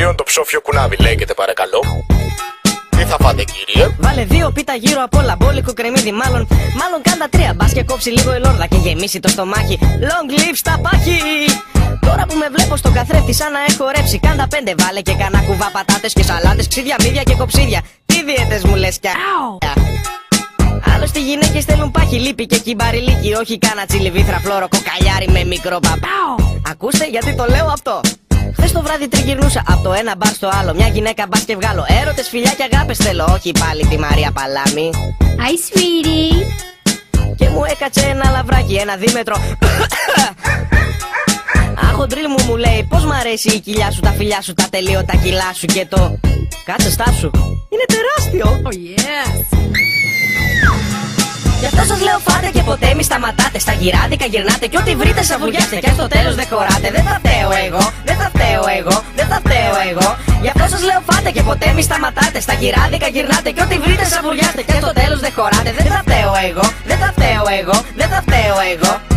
κυρίων το ψόφιο κουνάβι, λέγεται παρακαλώ. Τι θα φάτε κύριε? Βάλε 2 πίτα γύρω απ' όλα, μπόλικο κρεμμύδι μάλλον κάντα 3, μπας και κόψει λίγο η λόρδα και γεμίσει το στομάχι. Long live στα πάχη! Τώρα που με βλέπω στον καθρέφτη σαν να έχω ρέψει, κάντα 5, βάλε και κανένα κουβά πατάτες και σαλάτες, ξύδια, μύδια και κοψίδια. Τι δίαιτες μου λες κι άλλωστε οι γυναίκες θέλουν πάχη, λίπη και κυμπαριλίκι, όχι κάνα τσιλιβήθρα φλόρο κοκαλιάρι με μικρό παπάο. Ακούστε γιατί το λέω αυτό. Χθες το βράδυ τριγυρνούσα από το ένα μπαρ στο άλλο, μια γυναίκα μπας και βγάλω. Έρωτες, φιλιά και αγάπες θέλω, όχι πάλι τη Μαρία Παλάμη. Hi sweetie. Και μου έκατσε ένα λαβράκι, ένα δίμετρο. Αχοντρίλ μου λέει πως μ' αρέσει η κοιλιά σου, τα φιλιά σου, τα τελείωτα κιλά σου και το... Κάτσε στάσου, είναι τεράστιο. Oh yes. Γι' αυτό σας λέω φάτε και ποτέ μη σταματάτε. Στα γυράδικα γυρνάτε και ό,τι βρείτε σαβουριάστε. Και αν στο τέλος δεν χωράτε, δεν θα φταίω εγώ, δεν θα φταίω εγώ, δεν θα φταίω εγώ. Γι' αυτό σας λέω φάτε και ποτέ μη σταματάτε. Στα γυράδικα γυρνάτε και ό,τι βρείτε σαβουριάστε. Και αν στο τέλος δεν χωράτε, δεν θα φταίω εγώ, δεν θα φταίω εγώ, δεν θα φταίω εγώ.